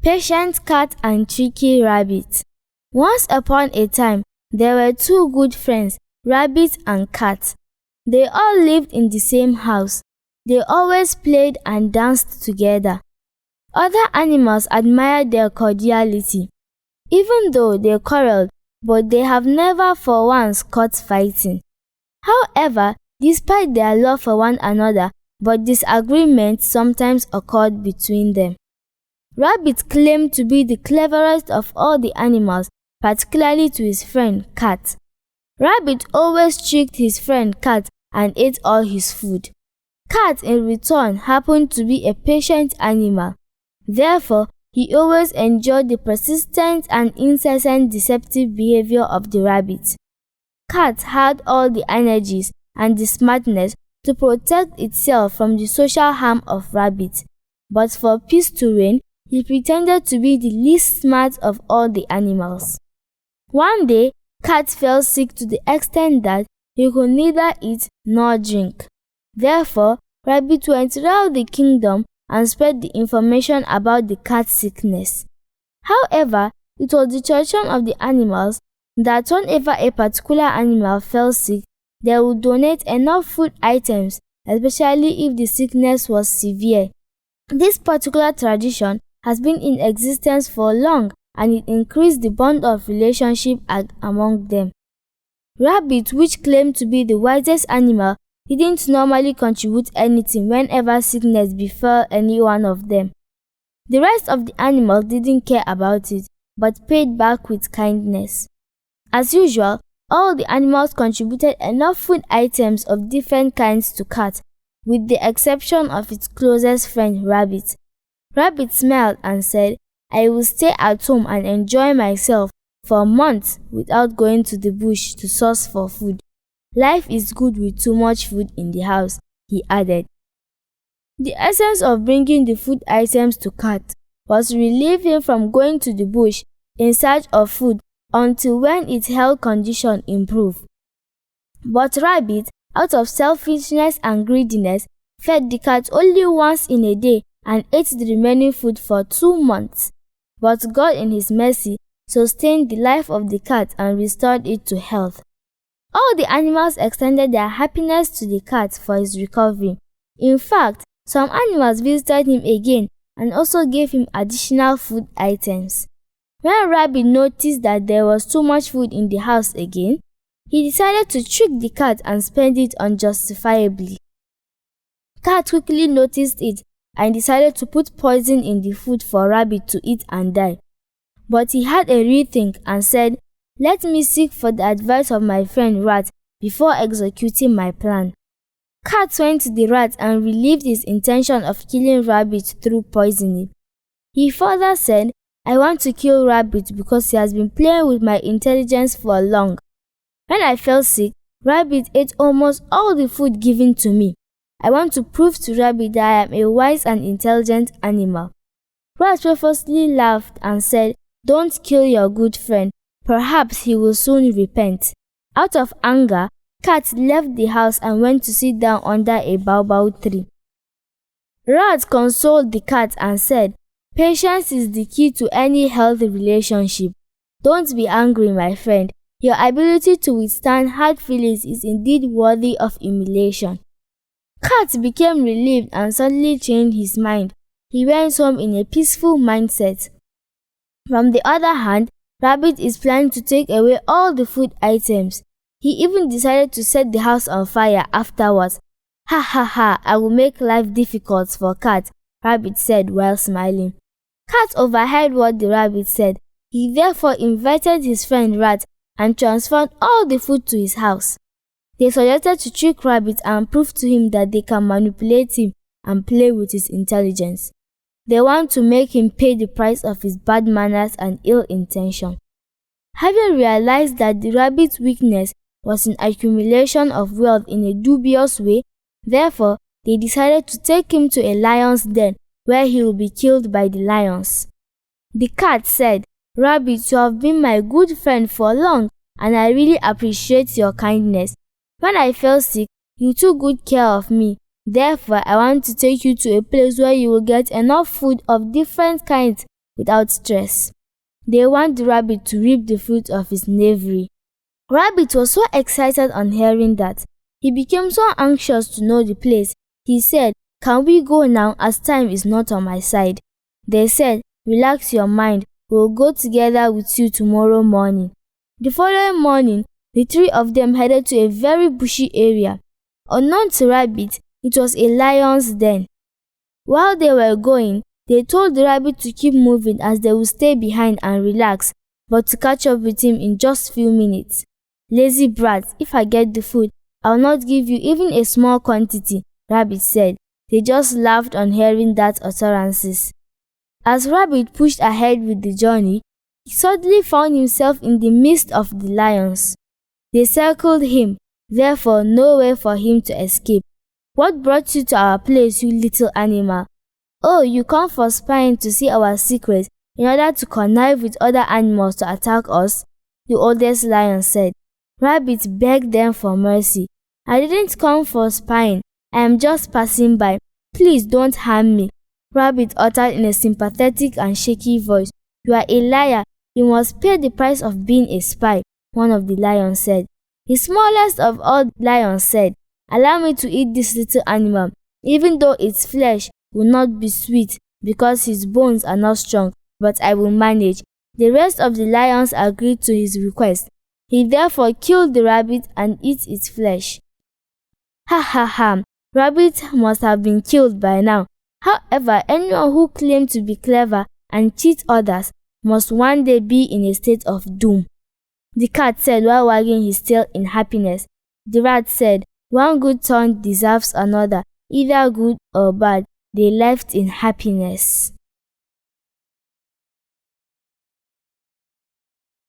Patient cat and tricky rabbit. Once upon a time, there were two good friends, rabbit and cat. They all lived in the same house. They always played and danced together. Other animals admired their cordiality, even though they quarreled, but they have never for once caught fighting. However, despite their love for one another, but disagreements sometimes occurred between them. Rabbit claimed to be the cleverest of all the animals, particularly to his friend Cat. Rabbit always tricked his friend Cat and ate all his food. Cat, in return, happened to be a patient animal. Therefore, he always enjoyed the persistent and incessant deceptive behavior of the rabbit. Cat had all the energies and the smartness to protect itself from the social harm of rabbit, but for peace to reign, he pretended to be the least smart of all the animals. One day, Cat fell sick to the extent that he could neither eat nor drink. Therefore, Rabbit went round the kingdom and spread the information about the cat's sickness. However, it was the tradition of the animals that whenever a particular animal fell sick, they would donate enough food items, especially if the sickness was severe. This particular tradition has been in existence for long, and it increased the bond of relationship among them. Rabbit, which claimed to be the wisest animal, didn't normally contribute anything whenever sickness befell any one of them. The rest of the animals didn't care about it, but paid back with kindness. As usual, all the animals contributed enough food items of different kinds to Cat, with the exception of its closest friend Rabbit. Rabbit smiled and said, "I will stay at home and enjoy myself for months without going to the bush to source for food. Life is good with too much food in the house," he added. The essence of bringing the food items to Cat was to relieve him from going to the bush in search of food until when its health condition improved. But Rabbit, out of selfishness and greediness, fed the cat only once in a day and ate the remaining food for 2 months. But God in his mercy sustained the life of the cat and restored it to health. All the animals extended their happiness to the cat for his recovery. In fact, some animals visited him again and also gave him additional food items. When Rabbit noticed that there was too much food in the house again, he decided to trick the cat and spend it unjustifiably. Cat quickly noticed it and decided to put poison in the food for Rabbit to eat and die. But he had a rethink and said, "Let me seek for the advice of my friend Rat before executing my plan." Cat went to the rat and relieved his intention of killing Rabbit through poisoning. He further said, "I want to kill Rabbit because he has been playing with my intelligence for long. When I fell sick, Rabbit ate almost all the food given to me. I want to prove to Rabbit that I am a wise and intelligent animal." Rat purposely laughed and said, "Don't kill your good friend. Perhaps he will soon repent." Out of anger, Cat left the house and went to sit down under a baobab tree. Rat consoled the cat and said, "Patience is the key to any healthy relationship. Don't be angry, my friend. Your ability to withstand hard feelings is indeed worthy of emulation." Cat became relieved and suddenly changed his mind. He went home in a peaceful mindset. From the other hand, Rabbit is planning to take away all the food items. He even decided to set the house on fire afterwards. "Ha ha ha, I will make life difficult for Cat," Rabbit said while smiling. Cat overheard what the rabbit said. He therefore invited his friend Rat and transferred all the food to his house. They suggested to trick Rabbit and prove to him that they can manipulate him and play with his intelligence. They want to make him pay the price of his bad manners and ill intention. Having realized that the rabbit's weakness was in accumulation of wealth in a dubious way, therefore, they decided to take him to a lion's den where he will be killed by the lions. The cat said, "Rabbit, you have been my good friend for long, and I really appreciate your kindness. When I fell sick, you took good care of me. Therefore, I want to take you to a place where you will get enough food of different kinds without stress. They want the rabbit to reap the fruit of his knavery. Rabbit was so excited on hearing that. He became so anxious to know the place. He said, "Can we go now, as time is not on my side?" They said, "Relax your mind. We'll go together with you tomorrow morning." The following morning, the three of them headed to a very bushy area. Unknown to Rabbit, it was a lion's den. While they were going, they told the rabbit to keep moving as they would stay behind and relax, but to catch up with him in just few minutes. "Lazy brats, if I get the food, I'll not give you even a small quantity," Rabbit said. They just laughed on hearing that utterances. As Rabbit pushed ahead with the journey, he suddenly found himself in the midst of the lions. They circled him, therefore no way for him to escape. "What brought you to our place, you little animal?" "Oh, you come for spying to see our secrets in order to connive with other animals to attack us?" the oldest lion said. Rabbit begged them for mercy. "I didn't come for spying. I am just passing by. Please don't harm me," Rabbit uttered in a sympathetic and shaky voice. "You are a liar. You must pay the price of being a spy," one of the lions said. The smallest of all lions said, "Allow me to eat this little animal, even though its flesh will not be sweet because his bones are not strong, but I will manage." The rest of the lions agreed to his request. He therefore killed the rabbit and ate its flesh. Ha ha ha! Rabbit must have been killed by now. However, anyone who claims to be clever and cheat others must one day be in a state of doom, the cat said while wagging his tail in happiness. The rat said, "One good turn deserves another, either good or bad. They left in happiness."